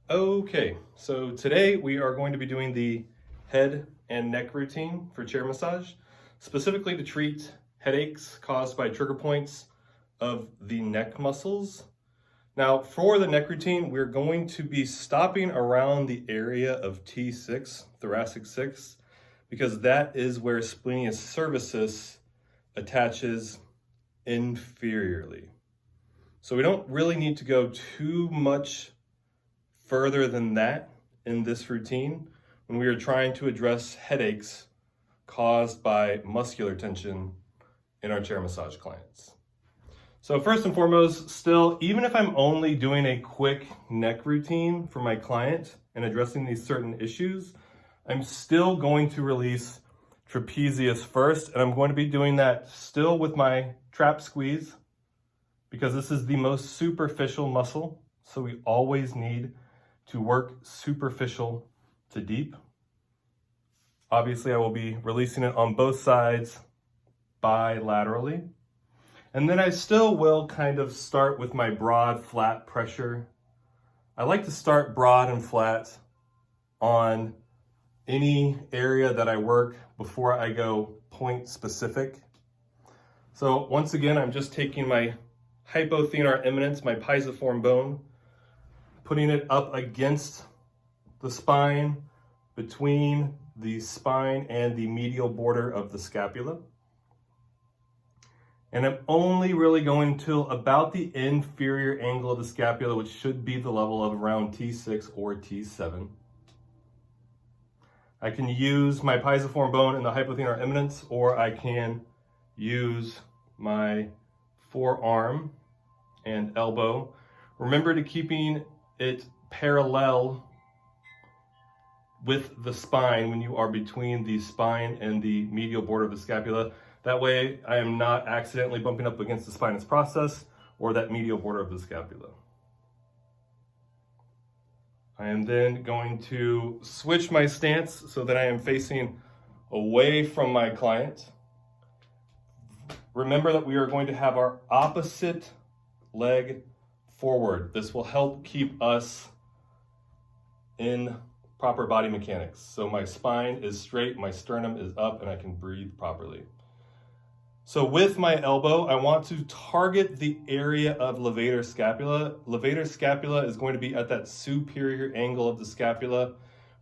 Okay, so today we are going to be doing the head and neck routine for chair massage, specifically to treat headaches caused by trigger points of the neck muscles. Now, for the neck routine, we're going to be stopping around the area of T6, thoracic 6, because that is where Splenius cervicis attaches inferiorly. So we don't really need to go too much further than that in this routine when we are trying to address headaches caused by muscular tension in our chair massage clients. So first and foremost, still, even if I'm only doing a quick neck routine for my client and addressing these certain issues, I'm still going to release trapezius first, and I'm going to be doing that still with my trap squeeze because this is the most superficial muscle, so we always need to work superficial to deep. Obviously, I will be releasing it on both sides bilaterally. And then I still will kind of start with my broad, flat pressure. I like to start broad and flat on any area that I work before I go point specific. So once again, I'm just taking my hypothenar eminence, my pisiform bone, putting it up against the spine, between the spine and the medial border of the scapula. And I'm only really going till about the inferior angle of the scapula, which should be the level of around T6 or T7. I can use my pisiform bone in the hypothenar eminence, or I can use my forearm and elbow. Remember to keeping it parallel with the spine when you are between the spine and the medial border of the scapula. That way I am not accidentally bumping up against the spinous process or that medial border of the scapula. I am then going to switch my stance so that I am facing away from my client. Remember that we are going to have our opposite leg forward. This will help keep us in proper body mechanics. So my spine is straight, my sternum is up, and I can breathe properly. So with my elbow, I want to target the area of levator scapula. Levator scapula is going to be at that superior angle of the scapula.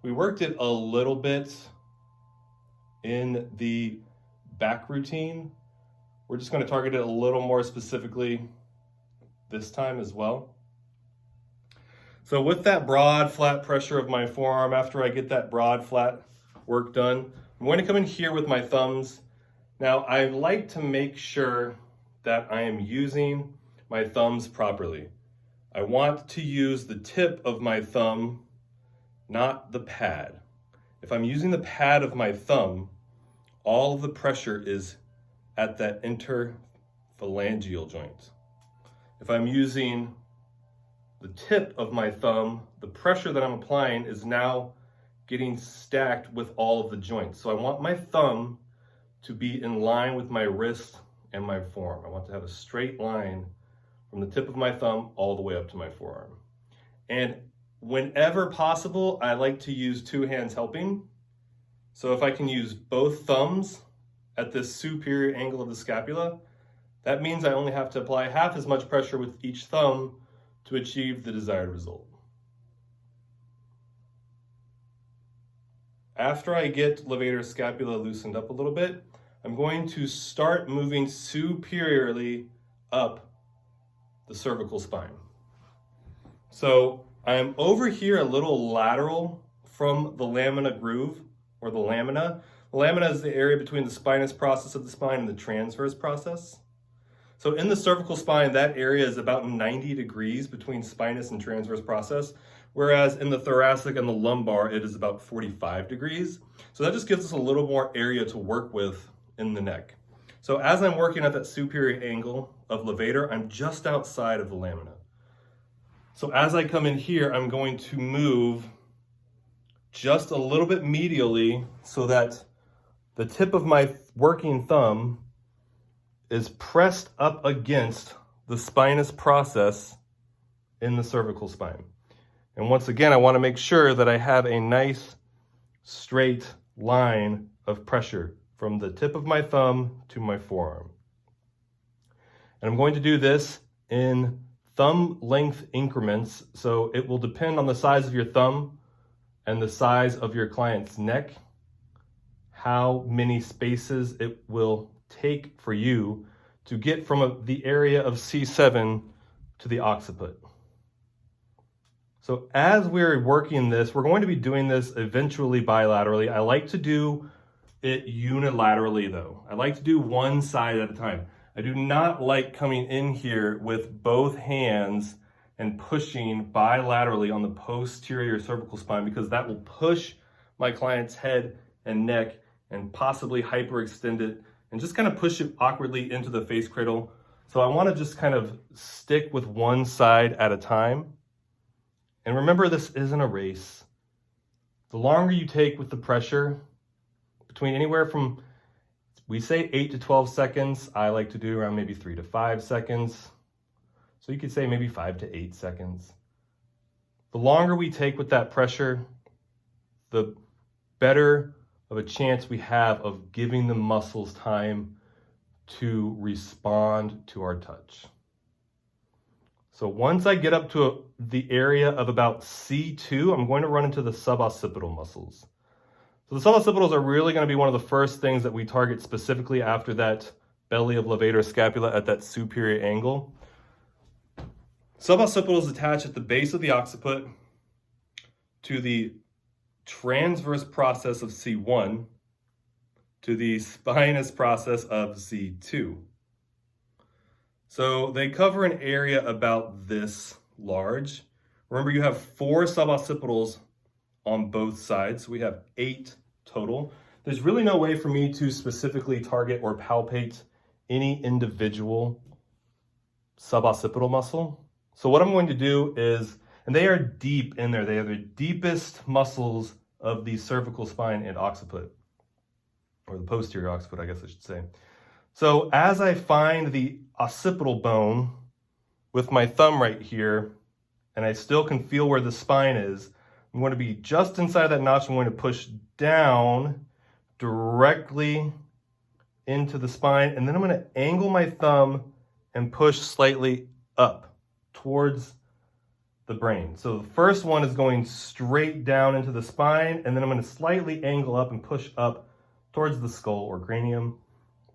We worked it a little bit in the back routine. We're just going to target it a little more specifically this time as well. So with that broad, flat pressure of my forearm, after I get that broad, flat work done, I'm going to come in here with my thumbs. Now, I like to make sure that I am using my thumbs properly. I want to use the tip of my thumb, not the pad. If I'm using the pad of my thumb, all of the pressure is at that interphalangeal joint. If I'm using the tip of my thumb, the pressure that I'm applying is now getting stacked with all of the joints. So I want my thumb to be in line with my wrist and my forearm. I want to have a straight line from the tip of my thumb all the way up to my forearm. And whenever possible, I like to use two hands helping. So if I can use both thumbs at this superior angle of the scapula, that means I only have to apply half as much pressure with each thumb to achieve the desired result. After I get levator scapula loosened up a little bit, I'm going to start moving superiorly up the cervical spine. So I'm over here a little lateral from the lamina groove, or the lamina. The lamina is the area between the spinous process of the spine and the transverse process. So in the cervical spine, that area is about 90 degrees between spinous and transverse process, whereas in the thoracic and the lumbar, it is about 45 degrees. So that just gives us a little more area to work with in the neck. So as I'm working at that superior angle of levator, I'm just outside of the lamina. So as I come in here, I'm going to move just a little bit medially so that the tip of my working thumb is pressed up against the spinous process in the cervical spine. And once again, I want to make sure that I have a nice straight line of pressure from the tip of my thumb to my forearm. And I'm going to do this in thumb length increments, so it will depend on the size of your thumb and the size of your client's neck, how many spaces it will take for you to get from the area of C7 to the occiput. So as we're working this, we're going to be doing this eventually bilaterally. I like to do it unilaterally though. I like to do one side at a time. I do not like coming in here with both hands and pushing bilaterally on the posterior cervical spine, because that will push my client's head and neck and possibly hyperextend it and just kind of push it awkwardly into the face cradle. So I want to just kind of stick with one side at a time. And remember, this isn't a race. The longer you take with the pressure, between anywhere from, we say 8 to 12 seconds, I like to do around maybe 3 to 5 seconds. So you could say maybe 5 to 8 seconds. The longer we take with that pressure, the better of a chance we have of giving the muscles time to respond to our touch. So once I get up to the area of about C2, I'm going to run into the suboccipital muscles. So the suboccipitals are really going to be one of the first things that we target specifically after that belly of levator scapula at that superior angle. Suboccipitals attach at the base of the occiput to the transverse process of C1 to the spinous process of C2. So they cover an area about this large. Remember, you have 4 suboccipitals on both sides. We have 8 total. There's really no way for me to specifically target or palpate any individual suboccipital muscle. So what I'm going to do is, and they are deep in there, they are the deepest muscles of the cervical spine and occiput, or the posterior occiput, I guess I should say. So as I find the occipital bone with my thumb right here, and I still can feel where the spine is, I'm going to be just inside that notch. I'm going to push down directly into the spine, and then I'm going to angle my thumb and push slightly up towards the brain. So the first one is going straight down into the spine, and then I'm going to slightly angle up and push up towards the skull or cranium.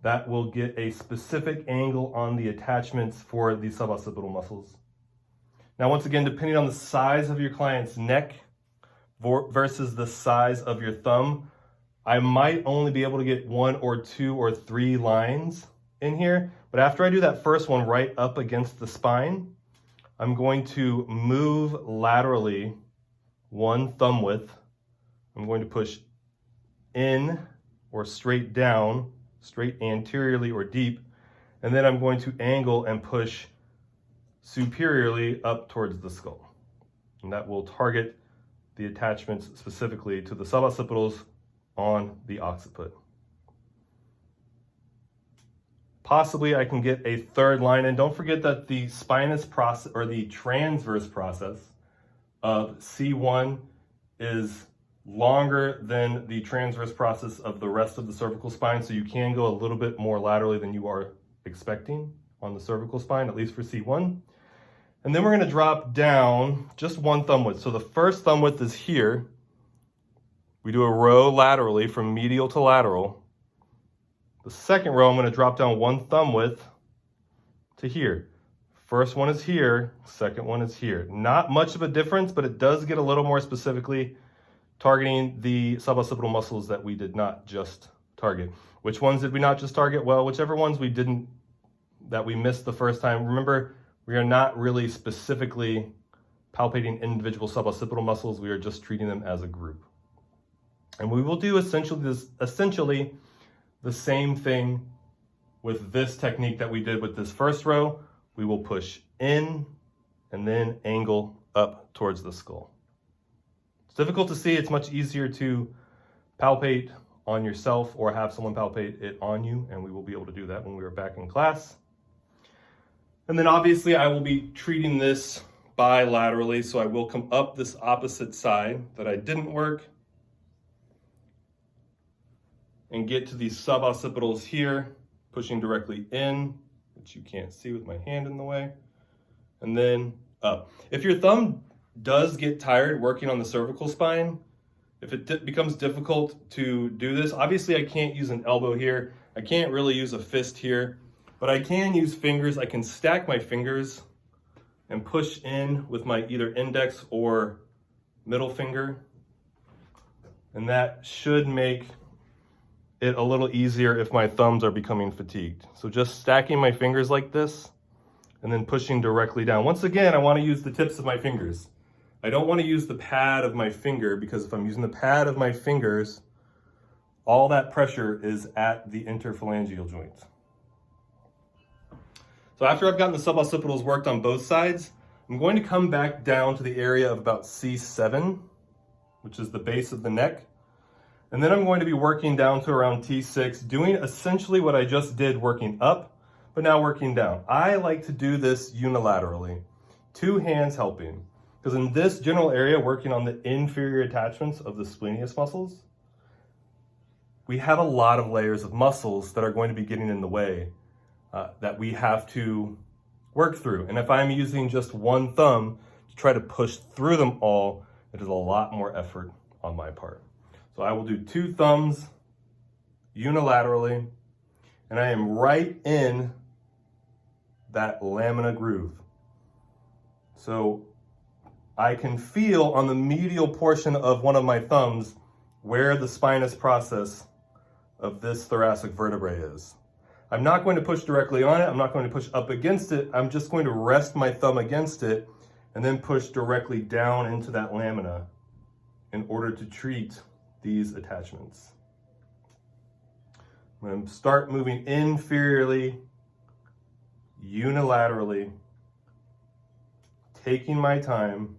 That will get a specific angle on the attachments for the suboccipital muscles. Now, once again, depending on the size of your client's neck versus the size of your thumb, I might only be able to get 1 or 2 or 3 lines in here. But after I do that first one right up against the spine, I'm going to move laterally 1 thumb width. I'm going to push in or straight down, straight anteriorly or deep, and then I'm going to angle and push superiorly up towards the skull. And that will target the attachments specifically to the suboccipitals on the occiput. Possibly I can get a 3rd line, and don't forget that the spinous process or the transverse process of C1 is longer than the transverse process of the rest of the cervical spine, so you can go a little bit more laterally than you are expecting on the cervical spine, at least for C1. And then we're going to drop down just 1 thumb width. So the first thumb width is here. We do a row laterally from medial to lateral. The second row, I'm going to drop down 1 thumb width to here. First one is here, second one is here. Not much of a difference, but it does get a little more specifically targeting the suboccipital muscles that we did not just target. Which ones did we not just target? Well, whichever ones we didn't, that we missed the first time. Remember, we are not really specifically palpating individual suboccipital muscles. We are just treating them as a group. And we will do essentially the same thing with this technique that we did with this first row. We will push in and then angle up towards the skull. It's difficult to see. It's much easier to palpate on yourself or have someone palpate it on you, and we will be able to do that when we are back in class. And then obviously I will be treating this bilaterally, so I will come up this opposite side that I didn't work and get to these suboccipitals here, pushing directly in, which you can't see with my hand in the way, and then up. If your thumb does get tired working on the cervical spine, if it becomes difficult to do this, obviously I can't use an elbow here, I can't really use a fist here, but I can use fingers. I can stack my fingers and push in with my either index or middle finger, and that should make it a little easier if my thumbs are becoming fatigued. So just stacking my fingers like this and then pushing directly down. Once again, I want to use the tips of my fingers. I don't want to use the pad of my finger, because if I'm using the pad of my fingers, all that pressure is at the interphalangeal joint. So after I've gotten the suboccipitals worked on both sides, I'm going to come back down to the area of about C7, which is the base of the neck. And then I'm going to be working down to around T6, doing essentially what I just did working up, but now working down. I like to do this unilaterally, 2 hands helping, because in this general area, working on the inferior attachments of the splenius muscles, we have a lot of layers of muscles that are going to be getting in the way that we have to work through. And if I'm using just one thumb to try to push through them all, it is a lot more effort on my part. So I will do 2 thumbs unilaterally, and I am right in that lamina groove. So I can feel on the medial portion of one of my thumbs where the spinous process of this thoracic vertebrae is. I'm not going to push directly on it. I'm not going to push up against it. I'm just going to rest my thumb against it and then push directly down into that lamina in order to treat these attachments. I'm going to start moving inferiorly, unilaterally, taking my time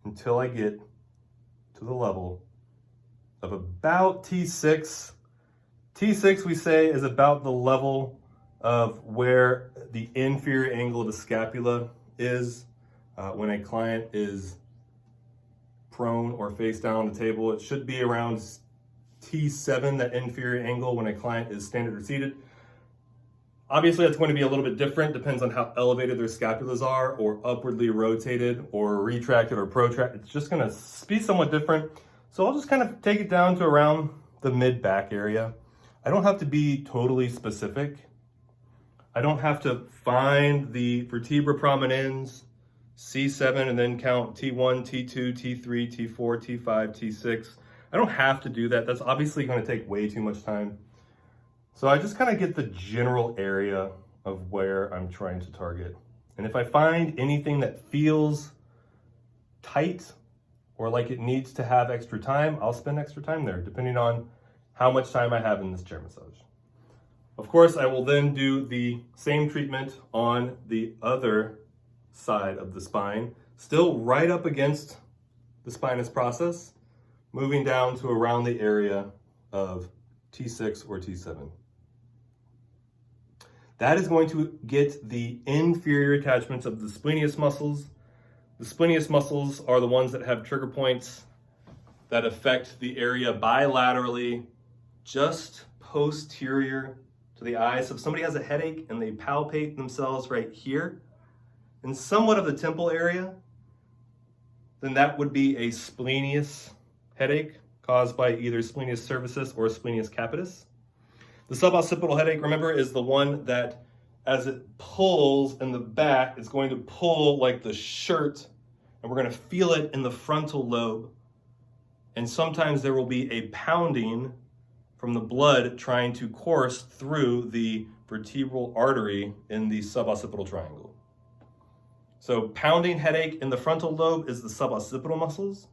until I get to the level of about T6. T6, we say, is about the level of where the inferior angle of the scapula is when a client is prone or face down on the table. It should be around T7, that inferior angle, when a client is standard or seated. Obviously, that's going to be a little bit different, depends on how elevated their scapulas are, or upwardly rotated, or retracted, or protracted. It's just going to be somewhat different. So I'll just kind of take it down to around the mid-back area. I don't have to be totally specific. I don't have to find the vertebra prominens, C7, and then count T1, T2, T3, T4, T5, T6. I don't have to do that. That's obviously going to take way too much time. So I just kind of get the general area of where I'm trying to target. And if I find anything that feels tight or like it needs to have extra time, I'll spend extra time there, depending on how much time I have in this chair massage. Of course, I will then do the same treatment on the other side of the spine, still right up against the spinous process, moving down to around the area of T6 or T7. That is going to get the inferior attachments of the splenius muscles. The splenius muscles are the ones that have trigger points that affect the area bilaterally, just posterior to the eye. So if somebody has a headache and they palpate themselves right here, in somewhat of the temple area, then that would be a splenius headache caused by either Splenius cervicis or Splenius capitis. The suboccipital headache, remember, is the one that as it pulls in the back, it's going to pull like the shirt, and we're going to feel it in the frontal lobe. And sometimes there will be a pounding from the blood trying to course through the vertebral artery in the suboccipital triangle. So pounding headache in the frontal lobe is the suboccipital muscles.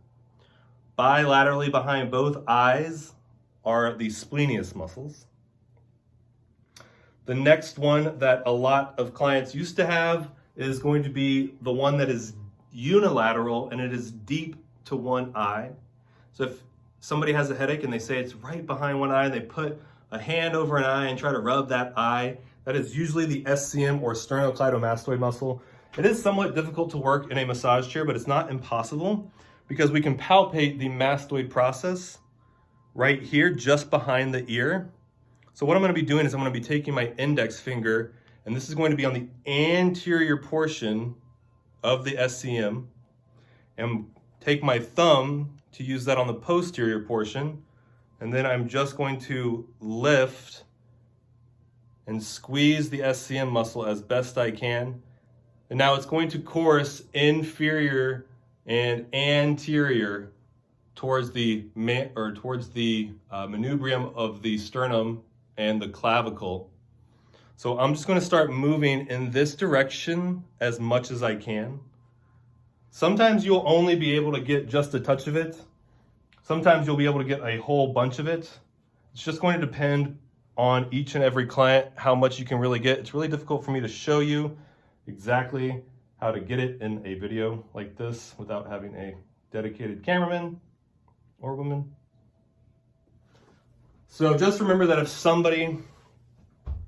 Bilaterally behind both eyes are the splenius muscles. The next one that a lot of clients used to have is going to be the one that is unilateral, and it is deep to one eye. So if somebody has a headache and they say it's right behind one eye, and they put a hand over an eye and try to rub that eye, that is usually the SCM or sternocleidomastoid muscle. It is somewhat difficult to work in a massage chair, but it's not impossible because we can palpate the mastoid process right here, just behind the ear. So what I'm going to be doing is I'm going to be taking my index finger, and this is going to be on the anterior portion of the SCM, and take my thumb to use that on the posterior portion, and then I'm just going to lift and squeeze the SCM muscle as best I can. And now it's going to course inferior and anterior towards the manubrium of the sternum and the clavicle. So I'm just going to start moving in this direction as much as I can. Sometimes you'll only be able to get just a touch of it. Sometimes you'll be able to get a whole bunch of it. It's just going to depend on each and every client how much you can really get. It's really difficult for me to show you exactly how to get it in a video like this without having a dedicated cameraman or woman. So just remember that if somebody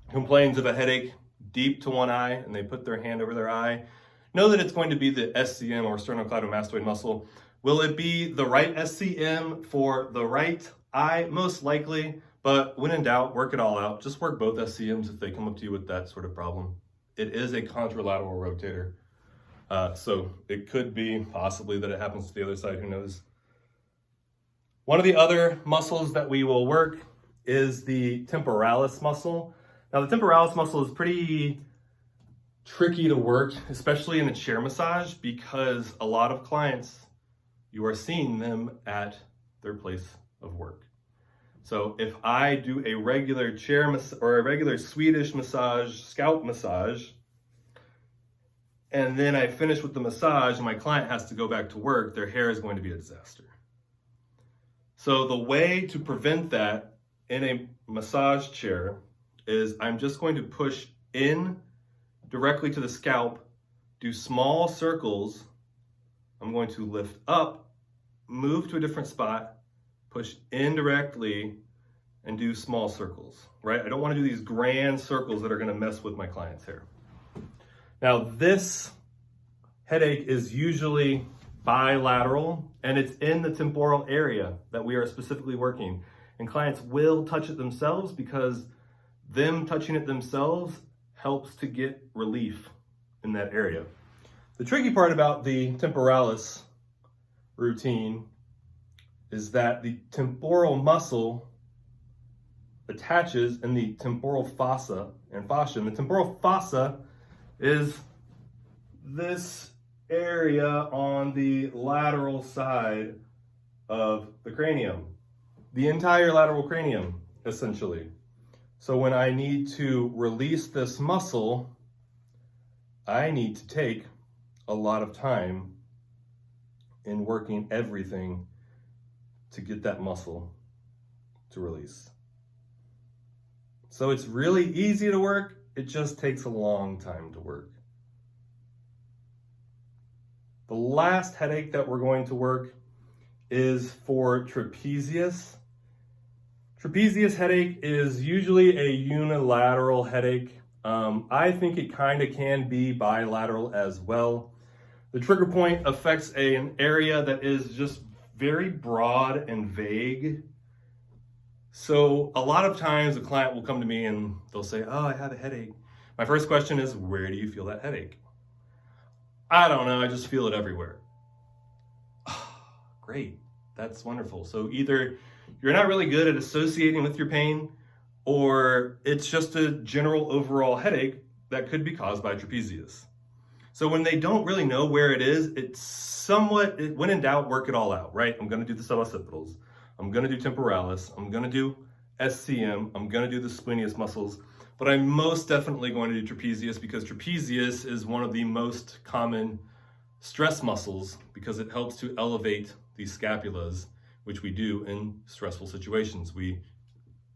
complains of a headache deep to one eye and they put their hand over their eye, know that it's going to be the SCM or sternocleidomastoid muscle. Will it be the right SCM for the right eye? Most likely, but when in doubt, work it all out. Just work both SCMs if they come up to you with that sort of problem. It is a contralateral rotator. So it could be possibly that it happens to the other side, who knows. One of the other muscles that we will work is the temporalis muscle. Now the temporalis muscle is pretty tricky to work, especially in a chair massage, because a lot of clients, you are seeing them at their place of work. So if I do a regular chair or a regular Swedish massage, scalp massage, and then I finish with the massage and my client has to go back to work, their hair is going to be a disaster. So the way to prevent that in a massage chair is I'm just going to push in directly to the scalp, do small circles. I'm going to lift up, move to a different spot, push indirectly, and do small circles, right? I don't want to do these grand circles that are going to mess with my client's hair. Now, this headache is usually bilateral, and it's in the temporal area that we are specifically working. And clients will touch it themselves because them touching it themselves helps to get relief in that area. The tricky part about the temporalis routine is that the temporal muscle attaches in the temporal fossa and fascia. And the temporal fossa is this area on the lateral side of the cranium, the entire lateral cranium, essentially. So when I need to release this muscle, I need to take a lot of time in working everything to get that muscle to release. So it's really easy to work, it just takes a long time to work. The last headache that we're going to work is for trapezius. Trapezius headache is usually a unilateral headache. I think it kind of can be bilateral as well. The trigger point affects an area that is just very broad and vague. So a lot of times a client will come to me and they'll say, oh, I have a headache. My first question is, where do you feel that headache? I don't know, I just feel it everywhere. Great, that's wonderful. So either you're not really good at associating with your pain, or it's just a general overall headache that could be caused by trapezius. So when they don't really know where it is, it's somewhat, when in doubt, work it all out, right? I'm gonna do the suboccipitals, I'm gonna do temporalis, I'm gonna do SCM, I'm gonna do the splenius muscles, but I'm most definitely going to do trapezius because trapezius is one of the most common stress muscles because it helps to elevate the scapulas, which we do in stressful situations. We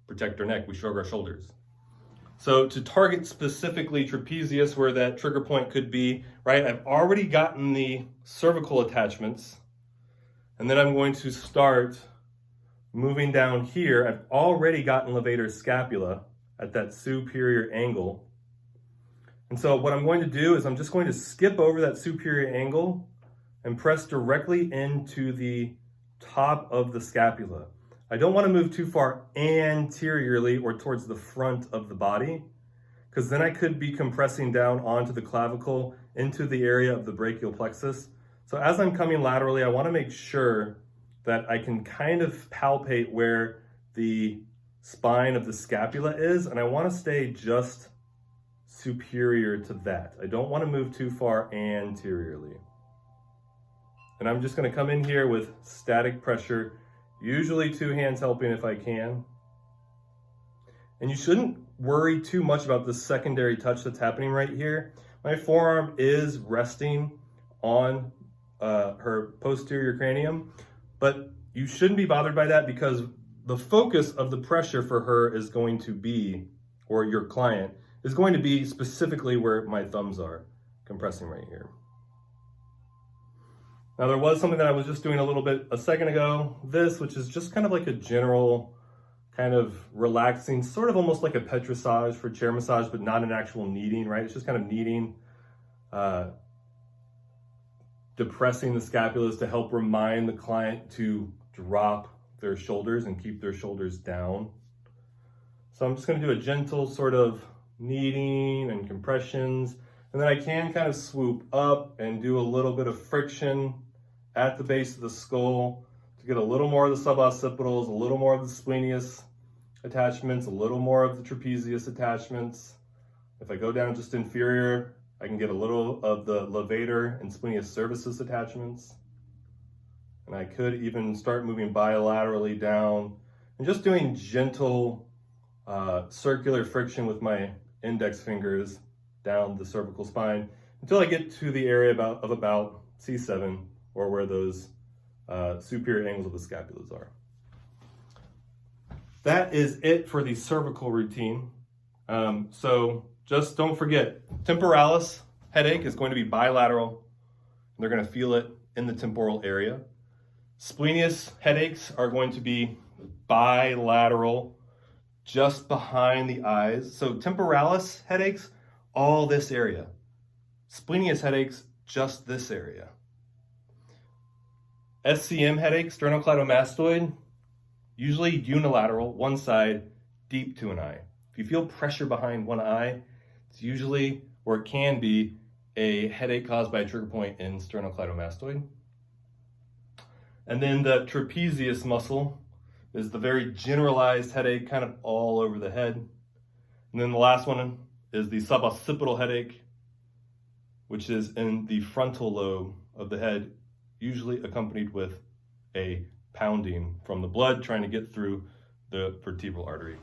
protect our neck, we shrug our shoulders. So to target specifically trapezius, where that trigger point could be, right, I've already gotten the cervical attachments, and then I'm going to start moving down here. I've already gotten levator scapula at that superior angle. And so what I'm going to do is I'm just going to skip over that superior angle and press directly into the top of the scapula. I don't want to move too far anteriorly or towards the front of the body, because then I could be compressing down onto the clavicle into the area of the brachial plexus. So as I'm coming laterally, I want to make sure that I can kind of palpate where the spine of the scapula is, and I want to stay just superior to that. I don't want to move too far anteriorly. And I'm just going to come in here with static pressure, usually 2 hands helping if I can. And you shouldn't worry too much about the secondary touch that's happening right here. My forearm is resting on her posterior cranium, but you shouldn't be bothered by that, because the focus of the pressure for her is going to be, or your client, is going to be specifically where my thumbs are compressing right here. Now there was something that I was just doing a little bit a second ago, which is just kind of like a general kind of relaxing, sort of almost like a petrissage for chair massage, but not an actual kneading, right? It's just kind of kneading, depressing the scapulas to help remind the client to drop their shoulders and keep their shoulders down. So I'm just going to do a gentle sort of kneading and compressions, and then I can kind of swoop up and do a little bit of friction at the base of the skull to get a little more of the suboccipitals, a little more of the splenius attachments, a little more of the trapezius attachments. If I go down just inferior, I can get a little of the levator and splenius cervicis attachments. And I could even start moving bilaterally down and just doing gentle circular friction with my index fingers down the cervical spine until I get to the area of about C7, or where those superior angles of the scapulas are. That is it for the cervical routine. So just don't forget, temporalis headache is going to be bilateral. They're going to feel it in the temporal area. Splenius headaches are going to be bilateral, just behind the eyes. So temporalis headaches, all this area. Splenius headaches, just this area. SCM headache, sternocleidomastoid, usually unilateral, one side, deep to an eye. If you feel pressure behind one eye, it's usually, or it can be, a headache caused by a trigger point in sternocleidomastoid. And then the trapezius muscle is the very generalized headache, kind of all over the head. And then the last one is the suboccipital headache, which is in the frontal lobe of the head, usually accompanied with a pounding from the blood trying to get through the vertebral artery.